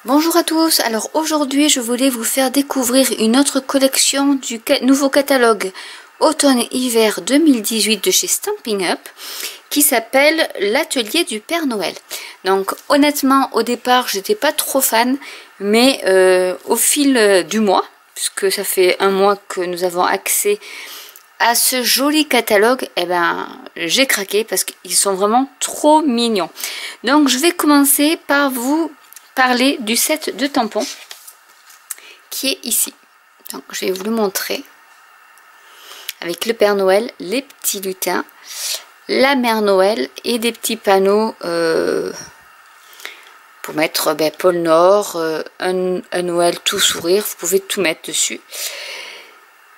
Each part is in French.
Bonjour à tous, alors aujourd'hui je voulais vous faire découvrir une autre collection du nouveau catalogue Automne-Hiver 2018 de chez Stampin' Up qui s'appelle l'atelier du Père Noël. Donc honnêtement au départ j'étais pas trop fan, mais au fil du mois, puisque ça fait un mois que nous avons accès à ce joli catalogue, eh ben j'ai craqué parce qu'ils sont vraiment trop mignons. Donc je vais commencer par vous parler du set de tampons qui est ici. Donc je vais vous le montrer avec le Père Noël, les petits lutins, la Mère Noël et des petits panneaux pour mettre pôle Nord, un Noël tout sourire. Vous pouvez tout mettre dessus.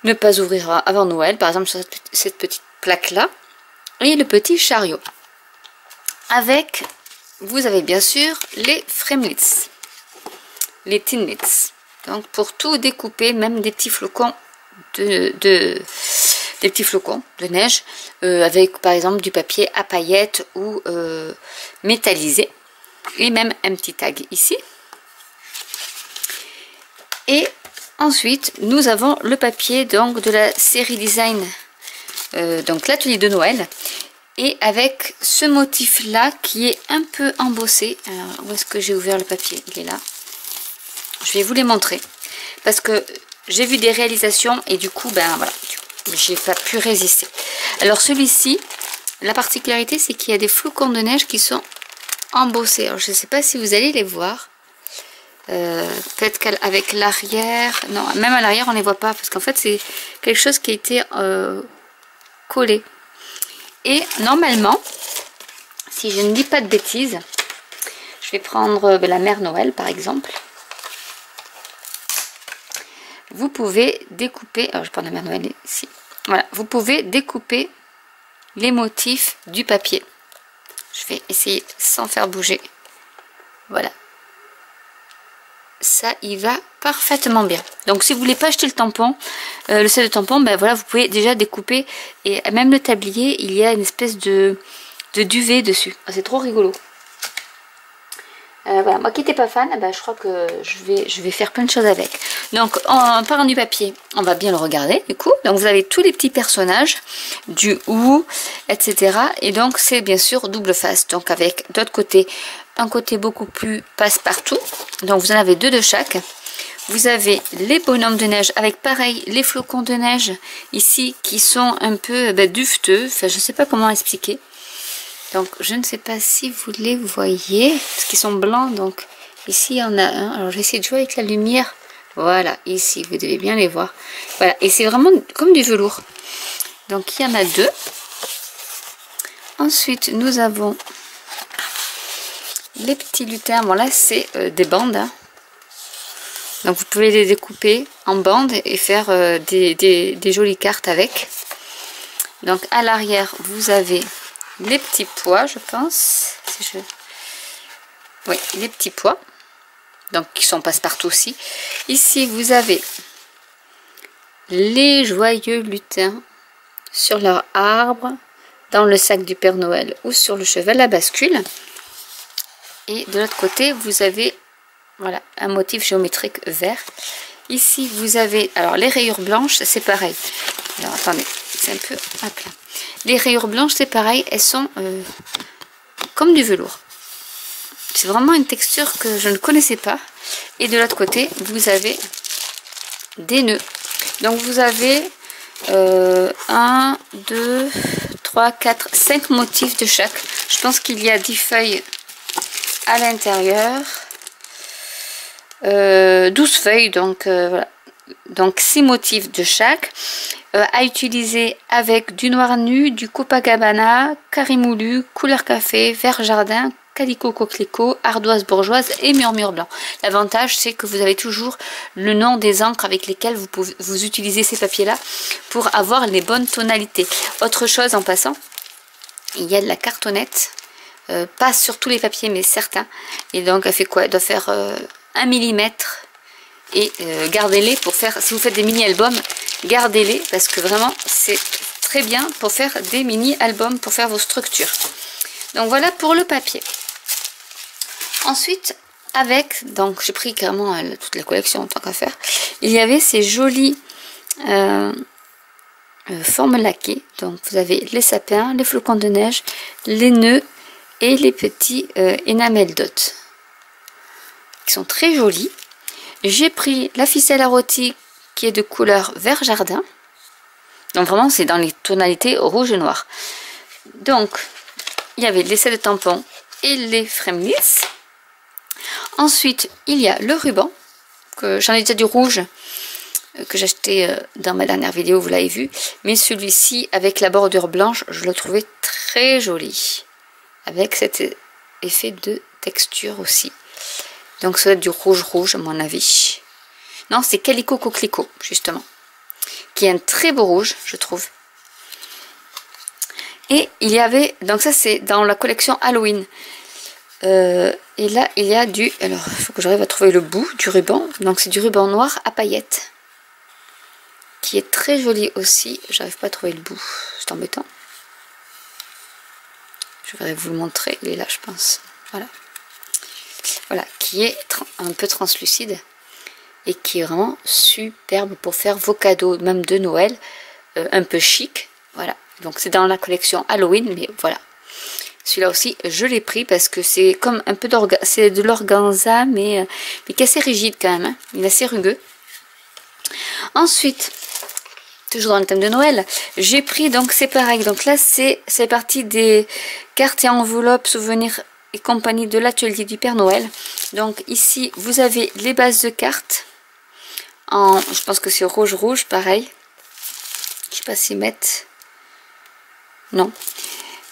Ne pas ouvrir avant Noël, par exemple sur cette petite plaque là, et le petit chariot. Avec, vous avez bien sûr les framelits, les tinlits. Donc pour tout découper, même des petits flocons des petits flocons de neige, avec par exemple du papier à paillettes ou métallisé, et même un petit tag ici. Et ensuite, nous avons le papier donc de la série design, donc l'atelier de Noël, et avec ce motif là qui est un peu embossé. Alors, où est-ce que j'ai ouvert le papier? Il est là. Je vais vous les montrer parce que j'ai vu des réalisations et du coup, ben voilà, j'ai pas pu résister. Alors celui-ci, la particularité, c'est qu'il y a des flocons de neige qui sont embossés. Alors je ne sais pas si vous allez les voir. Peut-être qu'avec l'arrière, non, même à l'arrière on les voit pas parce qu'en fait c'est quelque chose qui a été collé. Et normalement, si je ne dis pas de bêtises, je vais prendre la Mère Noël par exemple. Vous pouvez découper, alors je prends la Mère Noël ici. Voilà, vous pouvez découper les motifs du papier. Je vais essayer sans faire bouger. Voilà. Ça y va parfaitement bien. Donc si vous voulez pas acheter le tampon, le set de tampon, ben voilà, vous pouvez déjà découper, et même le tablier, il y a une espèce de duvet dessus. C'est trop rigolo. Voilà, moi qui n'étais pas fan, ben, je crois que je vais faire plein de choses avec. Donc en parlant du papier, on va bien le regarder du coup. Donc vous avez tous les petits personnages du ou, etc. Et donc c'est bien sûr double face. Donc avec d'autre côté, un côté beaucoup plus passe-partout. Donc vous en avez deux de chaque. Vous avez les bonhommes de neige avec pareil les flocons de neige ici qui sont un peu duveteux. Enfin je sais pas comment expliquer. Donc je ne sais pas si vous les voyez parce qu'ils sont blancs. Donc ici il y en a un. Alors je vais essayer de jouer avec la lumière. Voilà, ici vous devez bien les voir. Voilà, et c'est vraiment comme du velours. Donc il y en a deux. Ensuite nous avons les petits lutins. Bon là c'est des bandes, hein. Donc vous pouvez les découper en bandes et faire des jolies cartes avec. Donc à l'arrière vous avez les petits pois, je pense. Si oui, les petits pois. Donc qui sont passe-partout aussi. Ici vous avez les joyeux lutins sur leur arbre, dans le sac du Père Noël ou sur le cheval à bascule. Et de l'autre côté vous avez voilà un motif géométrique vert. Ici vous avez alors les rayures blanches, c'est pareil. Alors attendez, c'est un peu à plat. Les rayures blanches c'est pareil, elles sont comme du velours. C'est vraiment une texture que je ne connaissais pas. Et de l'autre côté vous avez des nœuds. Donc vous avez 1, 2, 3, 4, 5 motifs de chaque. Je pense qu'il y a 10 feuilles à l'intérieur. 12 feuilles, donc voilà. Donc 6 motifs de chaque. À utiliser avec du noir nu, du Copacabana, carimoulu, couleur café, vert jardin, calico coquelicot, ardoise bourgeoise et murmure blanc. L'avantage c'est que vous avez toujours le nom des encres avec lesquelles vous utilisez ces papiers là pour avoir les bonnes tonalités. Autre chose en passant, il y a de la cartonnette, pas sur tous les papiers mais certains, et donc elle fait quoi? Elle doit faire 1 mm. Et gardez-les pour faire, si vous faites des mini-albums, gardez-les parce que vraiment c'est très bien pour faire des mini-albums, pour faire vos structures. Donc voilà pour le papier. Ensuite, avec, donc j'ai pris carrément toute la collection en tant qu'à faire. Il y avait ces jolies formes laquées. Donc vous avez les sapins, les flocons de neige, les nœuds et les petits enamel dots qui sont très jolis. J'ai pris la ficelle à rôti qui est de couleur vert jardin. Donc vraiment c'est dans les tonalités rouge et noir. Donc il y avait les sets de tampons et les framelits. Ensuite il y a le ruban, que j'en ai déjà du rouge que j'ai acheté dans ma dernière vidéo, vous l'avez vu, mais celui-ci avec la bordure blanche je le trouvais très joli avec cet effet de texture aussi. Donc ça va être du rouge à mon avis. Non, c'est Calico Coquelicot justement, qui est un très beau rouge je trouve. Et il y avait, donc ça c'est dans la collection Halloween. Et là il y a du, alors il faut que j'arrive à trouver le bout du ruban. Donc c'est du ruban noir à paillettes, qui est très joli aussi. J'arrive pas à trouver le bout, c'est embêtant. Je vais vous le montrer, il est là je pense. Voilà. Voilà, qui est un peu translucide et qui est vraiment superbe pour faire vos cadeaux, même de Noël, un peu chic. Voilà, donc c'est dans la collection Halloween, mais voilà. Celui-là aussi, je l'ai pris parce que c'est comme un peu d'organza, c'est de l'organza, mais qui est assez rigide quand même, hein. Il est assez rugueux. Ensuite, toujours dans le thème de Noël, j'ai pris, donc c'est pareil, donc là c'est parti des cartes et enveloppes, souvenirs et compagnie de l'atelier du Père Noël. Donc ici vous avez les bases de cartes en, je pense que c'est rouge pareil, je sais pas s'ils mettent, non,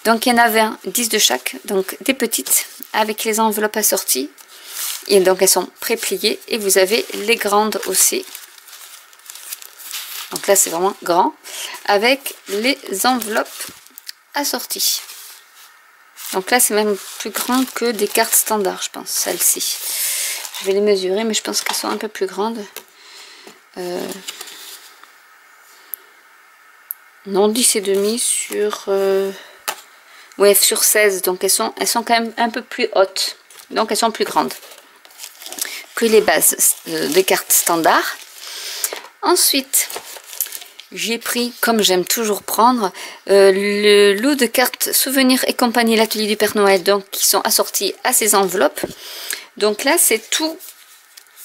donc il y en avait 10 de chaque, donc des petites avec les enveloppes assorties et donc elles sont pré-pliées, et vous avez les grandes aussi, donc là c'est vraiment grand avec les enveloppes assorties. Donc là c'est même plus grand que des cartes standards je pense, celles-ci. Je vais les mesurer mais je pense qu'elles sont un peu plus grandes. Non, 10 et demi sur... ouais, sur 16, donc elles sont quand même un peu plus hautes. Donc elles sont plus grandes que les bases des cartes standards. Ensuite... j'ai pris, comme j'aime toujours prendre, le lot de cartes souvenirs et compagnie l'atelier du Père Noël, donc qui sont assortis à ces enveloppes. Donc là c'est tout,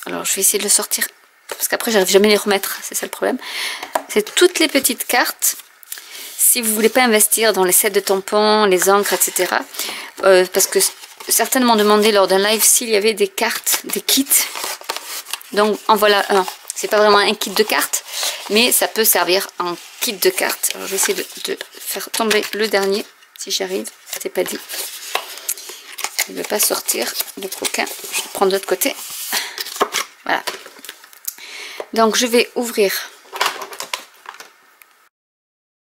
alors je vais essayer de le sortir parce qu'après j'arrive jamais à les remettre, c'est ça le problème. C'est toutes les petites cartes. Si vous voulez pas investir dans les sets de tampons, les encres, etc. Parce que certains m'ont demandé lors d'un live s'il y avait des cartes, des kits. Donc en voilà un. C'est pas vraiment un kit de cartes, mais ça peut servir en kit de cartes. Alors je vais essayer de faire tomber le dernier, si j'arrive. C'est pas dit. Il ne veut pas sortir le coquin. Je vais le prendre de l'autre côté. Voilà. Donc je vais ouvrir.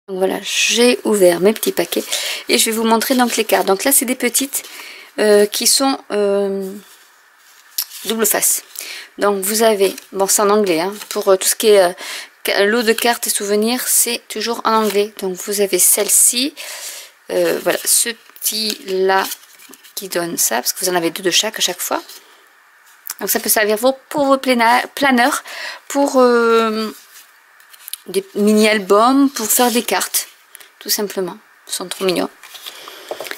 Donc voilà, j'ai ouvert mes petits paquets et je vais vous montrer donc les cartes. Donc là c'est des petites qui sont double face. Donc vous avez, bon c'est en anglais, hein, pour tout ce qui est lot de cartes et souvenirs, c'est toujours en anglais. Donc vous avez celle-ci, voilà, ce petit là qui donne ça, parce que vous en avez 2 de chaque à chaque fois. Donc ça peut servir pour vos planeurs, pour des mini-albums, pour faire des cartes, tout simplement. Ils sont trop mignons.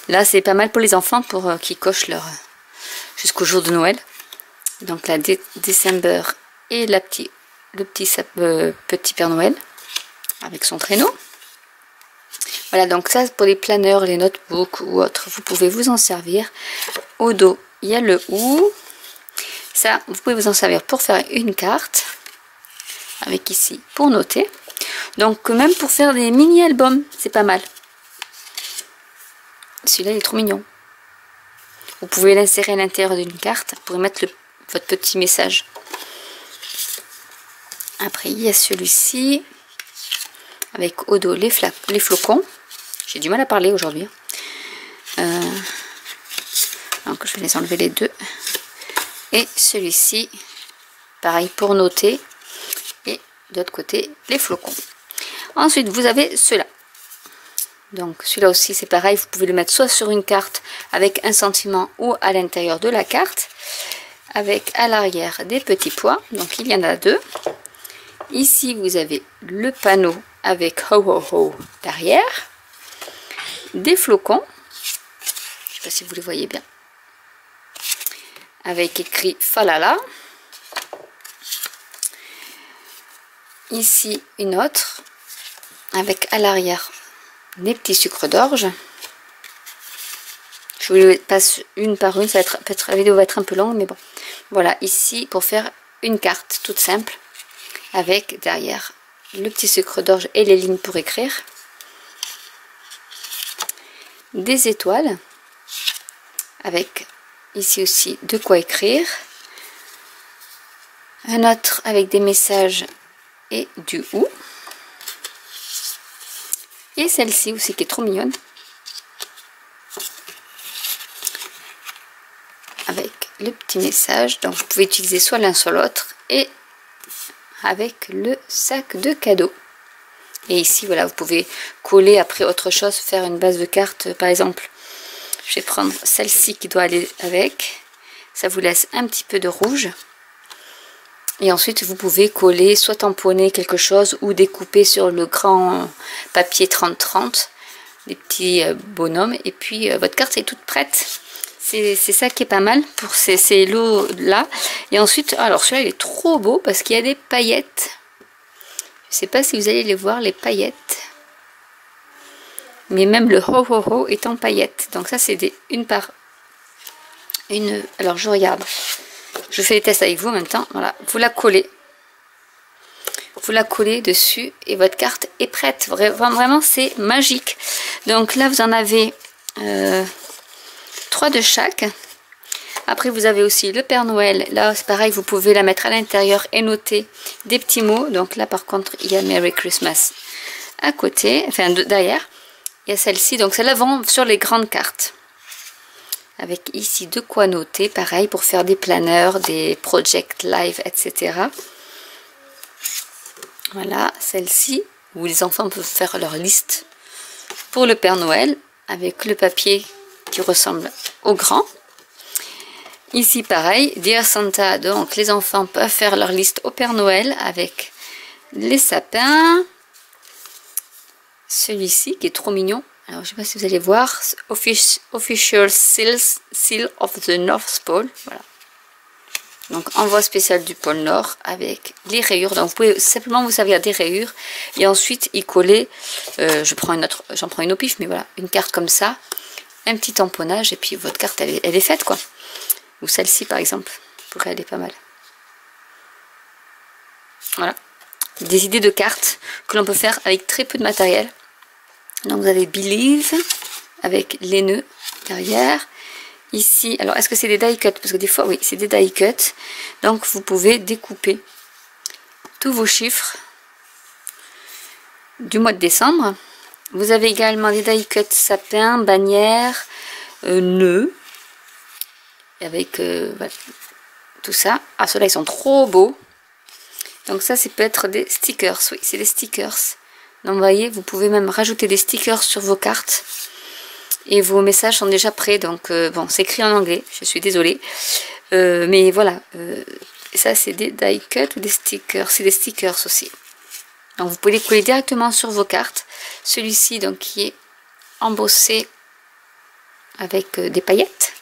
Là c'est pas mal pour les enfants, pour qu'ils cochent leur jusqu'au jour de Noël. Donc la December et le petit Père Noël avec son traîneau. Voilà, donc ça pour les planeurs, les notebooks ou autres, vous pouvez vous en servir. Au dos il y a le ou. Ça vous pouvez vous en servir pour faire une carte, avec ici pour noter. Donc même pour faire des mini albums c'est pas mal. Celui-là il est trop mignon. Vous pouvez l'insérer à l'intérieur d'une carte pour mettre votre petit message. Après il y a celui-ci avec au dos les flocons. J'ai du mal à parler aujourd'hui. Donc je vais les enlever les deux. Et celui-ci pareil pour noter, et de l'autre côté les flocons. Ensuite vous avez ceux-là. Donc celui-là aussi c'est pareil, vous pouvez le mettre soit sur une carte avec un sentiment ou à l'intérieur de la carte. avec à l'arrière des petits pois. Donc il y en a 2. Ici vous avez le panneau avec ho ho ho derrière. Des flocons. Je ne sais pas si vous les voyez bien. Avec écrit Falala. Ici une autre avec à l'arrière des petits sucres d'orge. Je vous les passe une par une, peut-être la vidéo va être un peu longue, mais bon. Voilà, ici pour faire une carte toute simple avec derrière le petit sucre d'orge et les lignes pour écrire. Des étoiles avec ici aussi de quoi écrire. Un autre avec des messages et du ou. Et celle-ci aussi qui est trop mignonne. Avec le petit message. Donc vous pouvez utiliser soit l'un soit l'autre. Et avec le sac de cadeaux. Et ici voilà, vous pouvez coller après autre chose, faire une base de cartes par exemple. Je vais prendre celle-ci qui doit aller avec. Ça vous laisse un petit peu de rouge. Et ensuite, vous pouvez coller, soit tamponner quelque chose ou découper sur le grand papier 30-30 des petits bonhommes. Et puis, votre carte est toute prête. C'est ça qui est pas mal pour ces lots-là. Et ensuite, alors celui-là, il est trop beau parce qu'il y a des paillettes. Je ne sais pas si vous allez les voir, les paillettes. Mais même le ho ho ho est en paillettes. Donc ça, c'est une par une. Alors, je regarde. Je fais les tests avec vous en même temps. Voilà, vous la collez. Vous la collez dessus et votre carte est prête. Vraiment, c'est magique. Donc là, vous en avez 3 de chaque. Après, vous avez aussi le Père Noël. Là, c'est pareil, vous pouvez la mettre à l'intérieur et noter des petits mots. Donc là, par contre, il y a Merry Christmas à côté, enfin derrière. Il y a celle-ci. Donc celle-là vont sur les grandes cartes. Avec ici de quoi noter, pareil, pour faire des planeurs, des project live, etc. Voilà, celle-ci, où les enfants peuvent faire leur liste pour le Père Noël, avec le papier qui ressemble au grand. Ici, pareil, Dear Santa, donc les enfants peuvent faire leur liste au Père Noël, avec les sapins. Celui-ci, qui est trop mignon. Alors, je ne sais pas si vous allez voir, Official Seal of the North Pole. Voilà. Donc, envoi spécial du pôle Nord avec les rayures. Donc, vous pouvez simplement vous servir des rayures et ensuite y coller. J'en prends une au pif, mais voilà, une carte comme ça, un petit tamponnage et puis votre carte, elle est faite, quoi. Ou celle-ci, par exemple, pourrait aller pas mal. Voilà. Des idées de cartes que l'on peut faire avec très peu de matériel. Donc vous avez Believe avec les nœuds derrière. Ici, alors est-ce que c'est des die cut? Parce que des fois, oui, c'est des die cut. Donc vous pouvez découper tous vos chiffres du mois de décembre. Vous avez également des die cut sapin, bannière, nœuds. Avec voilà, tout ça. Ah, ceux-là, ils sont trop beaux. Donc ça, peut être des stickers. Oui, c'est des stickers. Donc vous voyez, vous pouvez même rajouter des stickers sur vos cartes. Et vos messages sont déjà prêts. Donc bon, c'est écrit en anglais, je suis désolée. Mais voilà, ça c'est des die cut ou des stickers. C'est des stickers aussi. Donc vous pouvez les coller directement sur vos cartes. Celui-ci, donc, qui est embossé avec des paillettes.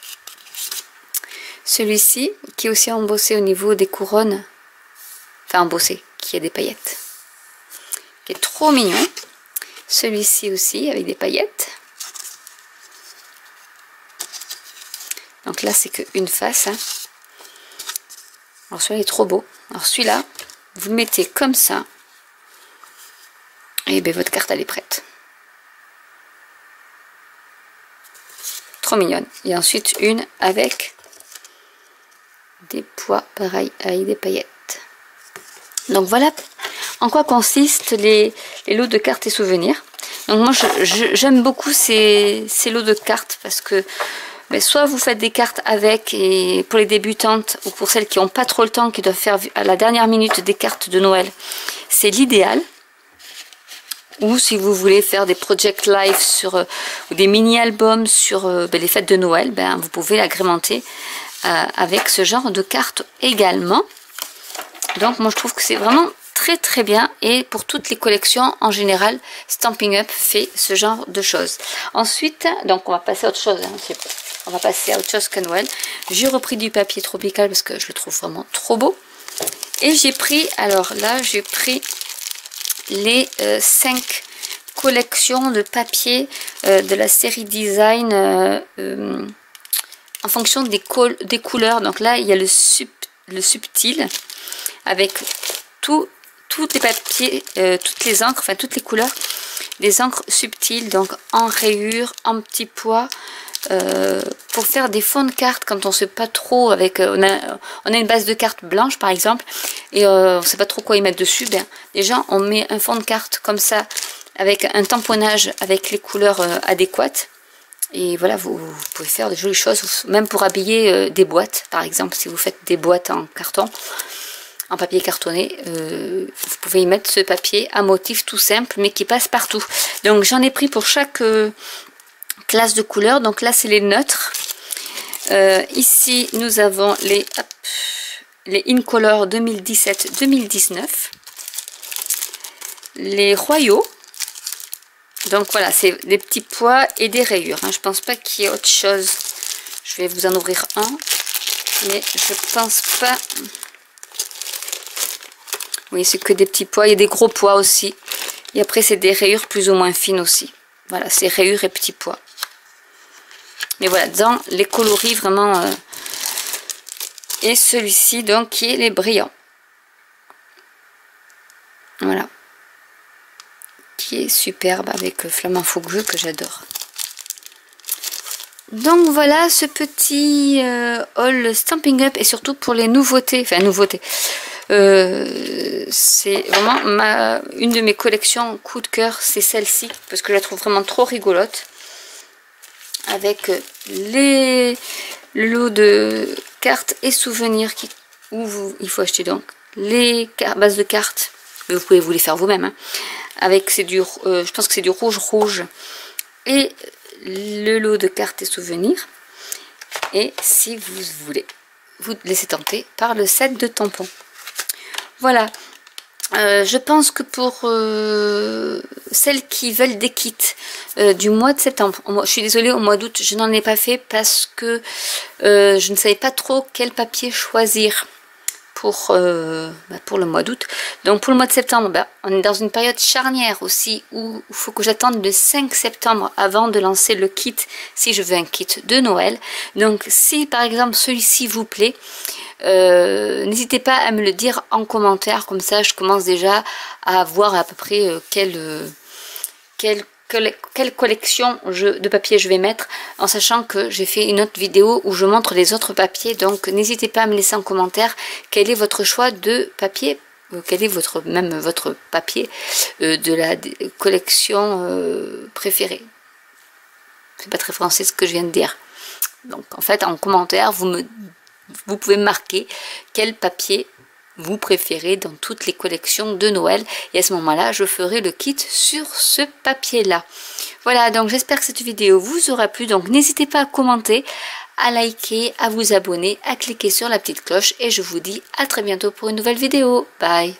Celui-ci, qui est aussi embossé au niveau des couronnes. Enfin, embossé, qui a des paillettes. Qui est trop mignon. Celui-ci aussi avec des paillettes. Donc là c'est qu'une face. Hein. Alors celui-là est trop beau. Alors celui-là, vous le mettez comme ça. Et bien votre carte elle est prête. Trop mignonne. Et ensuite une avec des pois pareil avec des paillettes. Donc voilà en quoi consistent les lots de cartes et souvenirs. Donc moi j'aime beaucoup ces lots de cartes parce que soit vous faites des cartes avec et pour les débutantes ou pour celles qui n'ont pas trop le temps, qui doivent faire à la dernière minute des cartes de Noël, c'est l'idéal. Ou si vous voulez faire des project live ou des mini-albums sur les fêtes de Noël, vous pouvez l'agrémenter avec ce genre de carte également. Donc moi je trouve que c'est vraiment très très bien, et pour toutes les collections en général, Stampin' Up fait ce genre de choses. Ensuite, donc on va passer à autre chose, hein, on va passer à autre chose que Noël. J'ai repris du papier tropical parce que je le trouve vraiment trop beau. Et j'ai pris, alors là j'ai pris les 5 collections de papier de la série design en fonction des couleurs. Donc là il y a le subtil avec tous les papiers, toutes les encres, enfin toutes les couleurs, des encres subtiles, donc en rayures, en petits pois, pour faire des fonds de cartes quand on ne sait pas trop, avec on a une base de cartes blanche par exemple, et on ne sait pas trop quoi y mettre dessus. Ben, déjà on met un fond de carte comme ça, avec un tamponnage avec les couleurs adéquates, et voilà, vous pouvez faire de jolies choses, même pour habiller des boîtes par exemple. Si vous faites des boîtes en carton, en papier cartonné, vous pouvez y mettre ce papier à motif tout simple mais qui passe partout. Donc j'en ai pris pour chaque classe de couleurs. Donc là c'est les neutres, ici nous avons les Incolor 2017-2019, les royaux. Donc voilà, c'est des petits pois et des rayures, hein. Je pense pas qu'il y ait autre chose. Je vais vous en ouvrir un, mais je pense pas. Oui, c'est que des petits pois. Il y a des gros pois aussi. Et après, c'est des rayures plus ou moins fines aussi. Voilà, c'est rayures et petits pois. Mais voilà, dans les coloris vraiment. Et celui-ci, donc, qui est les brillants. Voilà. Qui est superbe avec Flamand Fougueux que j'adore. Donc voilà ce petit haul Stampin' Up, et surtout pour les nouveautés. Enfin, nouveautés. C'est vraiment une de mes collections coup de cœur, c'est celle-ci parce que je la trouve vraiment trop rigolote, avec le lot de cartes et souvenirs il faut acheter donc les bases de cartes, mais vous pouvez vous les faire vous-même, hein. Avec je pense que c'est du rouge et le lot de cartes et souvenirs, et si vous voulez vous laissez tenter par le set de tampons. Voilà, je pense que pour celles qui veulent des kits du mois de septembre, je suis désolée, au mois d'août je n'en ai pas fait parce que je ne savais pas trop quel papier choisir pour le mois d'août. Donc pour le mois de septembre, on est dans une période charnière aussi où il faut que j'attende le 5 septembre avant de lancer le kit, si je veux un kit de Noël. Donc si par exemple celui-ci vous plaît, n'hésitez pas à me le dire en commentaire, comme ça je commence déjà à voir à peu près quelle collection de papier je vais mettre, en sachant que j'ai fait une autre vidéo où je montre les autres papiers. Donc n'hésitez pas à me laisser en commentaire quel est votre choix de papier, quel est votre papier de la collection préférée. C'est pas très français ce que je viens de dire. Donc en fait en commentaire vous pouvez marquer quel papier vous préférez dans toutes les collections de Noël, et à ce moment là je ferai le kit sur ce papier là. Voilà, donc j'espère que cette vidéo vous aura plu. Donc n'hésitez pas à commenter, à liker, à vous abonner, à cliquer sur la petite cloche, et je vous dis à très bientôt pour une nouvelle vidéo. Bye.